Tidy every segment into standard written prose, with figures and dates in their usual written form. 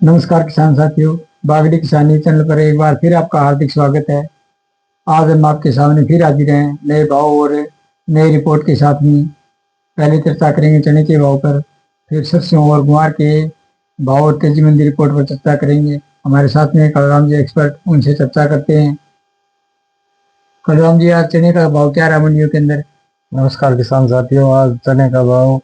नमस्कार किसान साथियों। बागड़ी किसानी चैनल पर एक बार फिर आपका हार्दिक स्वागत है। आज हम आपके सामने फिर हाजिर हैं नए भाव और नई रिपोर्ट के साथ में। पहले चर्चा करेंगे चने के भाव पर, फिर सरसों और गुआर के भाव और तेजी मंदी रिपोर्ट पर चर्चा करेंगे। हमारे साथ में कलराम जी एक्सपर्ट, उनसे चर्चा करते हैं। कलराम जी, आज चने का भाव क्या रहा मंडियों के अंदर? नमस्कार किसान साथियों। आज चने का भाव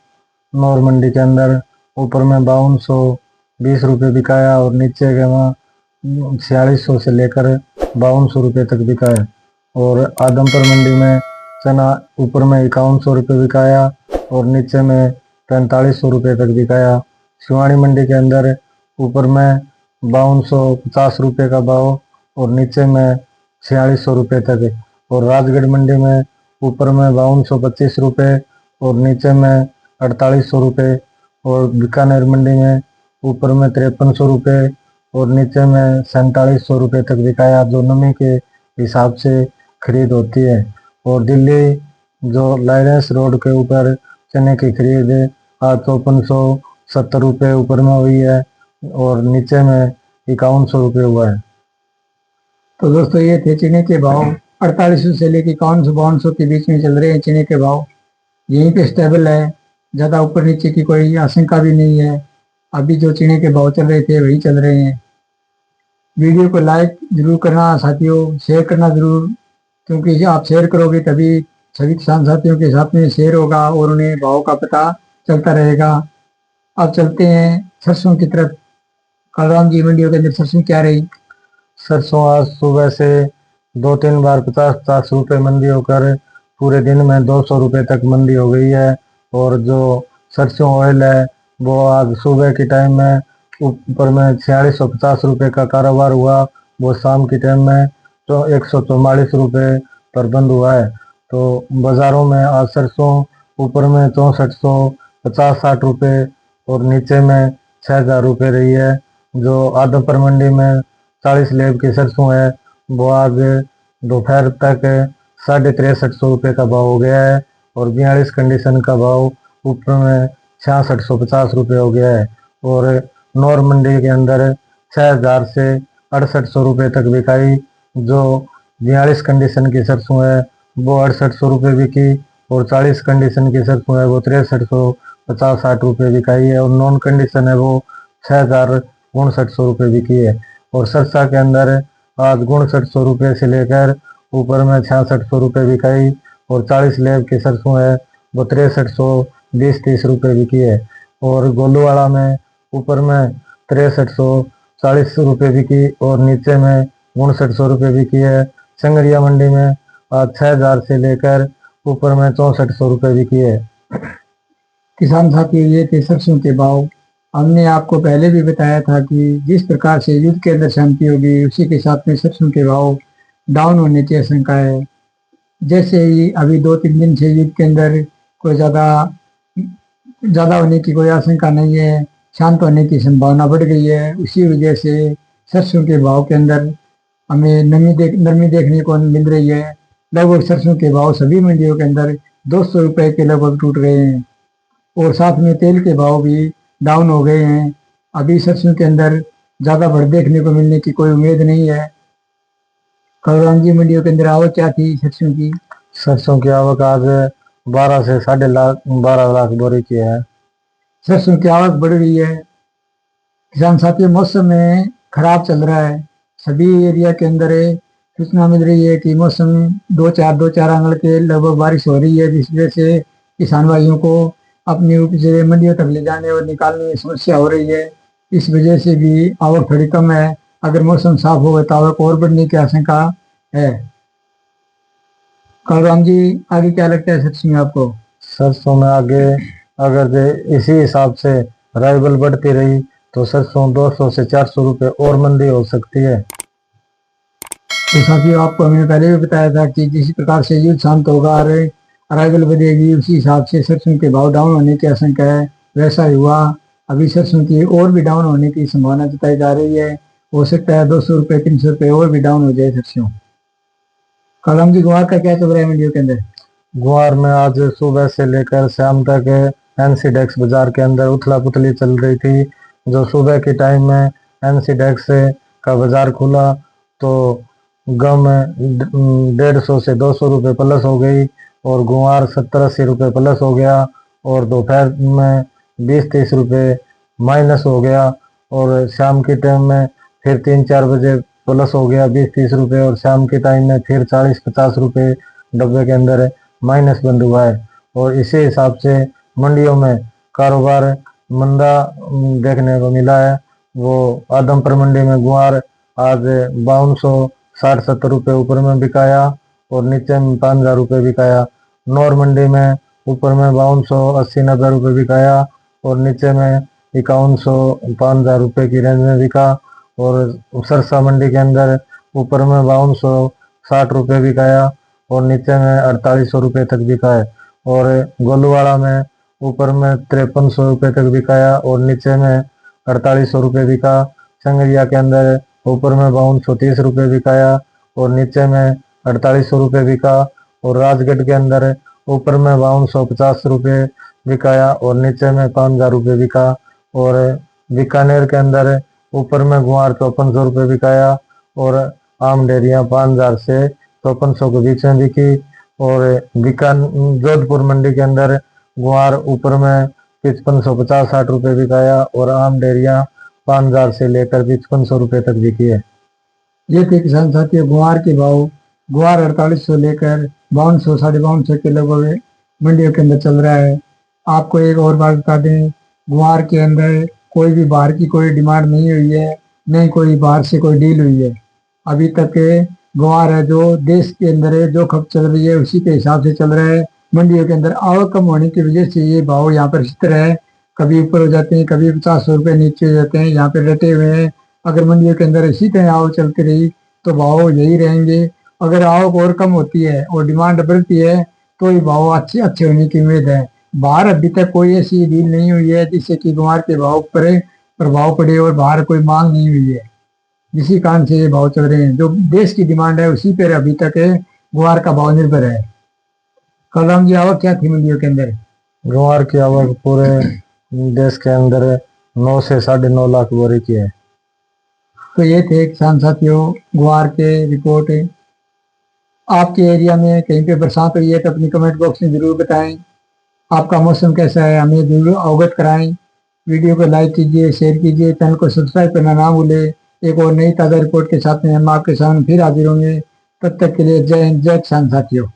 नौर मंडी के अंदर ऊपर में 5220 रुपये बिकाया और नीचे के वहाँ 4600 से लेकर 5200 रुपये तक बिका है। और आदमपुर मंडी में चना ऊपर में 5100 रुपये बिकाया और नीचे में 4500 रुपये तक बिकाया। शिवानी मंडी के अंदर ऊपर में 5250 रुपये का भाव और नीचे में 4600 रुपये तक। और राजगढ़ मंडी में ऊपर में 5225 रुपये और नीचे में 4800 रुपये। और बीकानेर मंडी में ऊपर में 5300 रुपये और नीचे में 4700 रुपये तक बिकाया, जो नमी के हिसाब से खरीद होती है। और दिल्ली जो लाइडेंस रोड के ऊपर चने की खरीद आज 5470 रुपये ऊपर में हुई है और नीचे में 5100 रुपये हुआ है। तो दोस्तों, ये थे चने के भाव। 4800 से लेकर 5100-5200 के बीच में चल रहे हैं चने के भाव। यहीं पे स्टेबल है, ज़्यादा ऊपर नीचे की कोई आशंका भी नहीं है। अभी जो चने के भाव चल रहे थे वही चल रहे हैं। वीडियो को लाइक जरूर करना साथियों, शेयर करना जरूर, क्योंकि आप शेयर करोगे तभी सभी किसान साथियों के साथ में शेयर होगा और उन्हें भाव का पता चलता रहेगा। अब चलते हैं सरसों की तरफ। कलराम जी, मंडियों के अंदर सरसों क्या रही? सरसों आज सुबह से 2-3 बार 50-50 रुपये मंदी होकर पूरे दिन में 200 रुपये तक मंदी हो गई है। और जो सरसों ऑयल है वो आज सुबह के टाइम में ऊपर में 4650 रुपये का कारोबार हुआ, वो शाम के टाइम में तो 144 रुपये पर बंद हुआ है। तो बाज़ारों में आज सरसों ऊपर में 6450-60 रुपये और नीचे में 6000 रुपये रही है। जो आदमपुर मंडी में 40 लेब की सरसों है वो आज दोपहर तक 6350 रुपये का भाव हो गया है और 42 कंडीशन का भाव ऊपर में 6650 रुपये हो गया है। और नौर मंडी के अंदर 6000 से 6800 रुपये तक बिकाई। जो 42 कंडीशन की सरसों है वो 6800 रुपये बिकी और 40 कंडीशन की सरसों है वो 6350-60 रुपये बिकाई है। और नॉन कंडीशन है वो 6000-6900 रुपये बिकी है। और सरसा के अंदर आज 6900 रुपये से लेकर ऊपर में 6600 रुपये बिकाई और 40 लेब की सरसों है वो 6320-30 रुपये बिकी है। और गोलूवाड़ा में ऊपर में 6340 रुपये बिकी और नीचे में 6900 रुपये बिकी है। संगरिया मंडी में आज 6000 से लेकर ऊपर में 6400 रुपये बिकी है। किसान साथियों, ये थे सरसों के भाव। हमने आपको पहले भी बताया था कि जिस प्रकार से युद्ध के अंदर शांति होगी उसी के साथ में सरसों के भाव डाउन होने की आशंका है। जैसे ही अभी 2-3 दिन से युद्ध के अंदर कोई ज़्यादा ज़्यादा होने की कोई आशंका नहीं है, शांत होने की संभावना बढ़ गई है। उसी वजह से सरसों के भाव के अंदर हमें नरमी देखने को मिल रही है। लगभग सरसों के भाव सभी मंडियों के अंदर 200 रुपये के लगभग टूट रहे हैं और साथ में तेल के भाव भी डाउन हो गए हैं। अभी सरसों के अंदर ज़्यादा बढ़ देखने को मिलने की कोई उम्मीद नहीं है। कलराम जी, मंडियों के अंदर आवक क्या थी सरसों की? सरसों की आवक आज 12 से 12.5 लाख बोरी की है। सरसों की आवक बढ़ रही है। किसान साथियों, मौसम में खराब चल रहा है। सभी एरिया के अंदर सूचना मिल रही है कि मौसम दो चार आंगल के लगभग बारिश हो रही है, जिस वजह से किसान भाइयों को अपनी उपज मंडियों तक ले जाने और निकालने में समस्या हो रही है। इस वजह से भी आवक थोड़ी कम है। अगर मौसम साफ होगा तो आवक और बढ़ने की आशंका है। कलराम जी, आगे क्या लगता है सरसों में आपको? सरसों में आगे अगर इसी हिसाब से राइवल बढ़ती रही तो सरसों 200 से 400 रुपये और मंदी हो सकती है। तो साथियों, आपको हमने पहले भी बताया था कि जिस प्रकार से युद्ध शांत होगा और अराइवल बढ़ेगी उसी हिसाब से सरसों के भाव डाउन होने की आशंका है। वैसा ही हुआ। अभी सरसों की और भी डाउन होने की संभावना जताई जा रही है। हो सकता है 200 रुपये 300 रुपये और भी डाउन हो जाए सरसों। कलम जी, गुआर का क्या चल रहा है मंडियों के अंदर? गुआर में आज सुबह से लेकर शाम तक एनसीडेक्स बाजार के अंदर उथला पुथली चल रही थी। जो सुबह के टाइम में एनसीडेक्स का बाजार खुला तो गम 150 से 200 रुपये प्लस हो गई और गुआर 70-80 रुपये प्लस हो गया और दोपहर में 20-30 रुपये माइनस हो गया और शाम के टाइम में फिर 3-4 बजे प्लस हो गया 20-30 रुपये और शाम के टाइम में फिर 40-50 रुपये डब्बे के अंदर माइनस बंद हुआ है। और इसी हिसाब से मंडियों में कारोबार मंदा देखने को मिला है। वो आदमपुर मंडी में गुआर आज 5260-70 रुपये ऊपर में बिकाया और नीचे में 5000 रुपये बिकाया। नौर मंडी में ऊपर में 5280-90 रुपये बिकाया और नीचे में 5100-5000 रुपये की रेंज में बिका। और सरसा मंडी के अंदर ऊपर में 5260 रुपये बिकाया और नीचे में 4800 रुपये तक बिका है। और गोलूवाड़ा में ऊपर में 5300 रुपये तक बिकाया और नीचे में 4800 रुपये बिका। संगरिया के अंदर ऊपर में 5230 रुपये बिकाया और नीचे में 4800 रुपये बिका। और राजगढ़ के अंदर ऊपर में 5250 रुपये बिकाया और नीचे में 5000 रुपये बिका। और बीकानेर के अंदर ऊपर में गुआर 5400 रुपये बिकाया और आम डेरियाँ 5000 से 5400 के बीच में बिकी। और जोधपुर मंडी के अंदर गुआर ऊपर में 5550-60 रुपये बिकाया और आम डेरियाँ 5000 से लेकर 5500 रुपये तक बिकी है। ये थे किसान साथियों गुआर के भाव। गुआर 4800 लेकर 5200-5250 के लगभग मंडियों के अंदर चल रहा है। आपको एक और बात बता दें, गुआर के अंदर कोई भी बाहर की कोई डिमांड नहीं हुई है, नहीं कोई बाहर से कोई डील हुई है। अभी तक गुआर है जो देश के अंदर है, जो खप चल रही है उसी के हिसाब से चल रहा है। मंडियों के अंदर आवक कम होने की वजह से ये भाव यहाँ पर स्थिर है, कभी ऊपर हो जाते हैं, कभी 50 रुपये नीचे हो जाते हैं, यहाँ पे डटे हुए हैं। अगर मंडियों के अंदर इसी तरह आवक चलती रही तो भाव यही रहेंगे। अगर आवक और कम होती है और डिमांड बढ़ती है तो ये भाव अच्छे होने की उम्मीद है। बाहर अभी तक कोई ऐसी डील नहीं हुई है जिससे कि गुआर के भाव पर प्रभाव पड़े और बाहर कोई मांग नहीं हुई है, जिसी कारण से ये भाव चल रहे हैं। जो देश की डिमांड है उसी पर अभी तक गुआर का भाव निर्भर है। कल की आवक क्या थी मंडियों के अंदर? गुआर की आवक पूरे देश के अंदर 9 से 9.5 लाख बोरी की है। तो ये थे किसान साथियों गुआर के रिपोर्ट। आपके एरिया में कहीं पे बरसात हुई है तो अपनी कमेंट बॉक्स में जरूर बताएं। आपका मौसम कैसा है हमें जरूर अवगत कराएं। वीडियो को लाइक कीजिए, शेयर कीजिए, चैनल को सब्सक्राइब करना ना भूलें। एक और नई ताज़ा रिपोर्ट के साथ में हम आपके सामने फिर हाजिर होंगे। तब तक के लिए जय हिंद, जय किसान साथियों।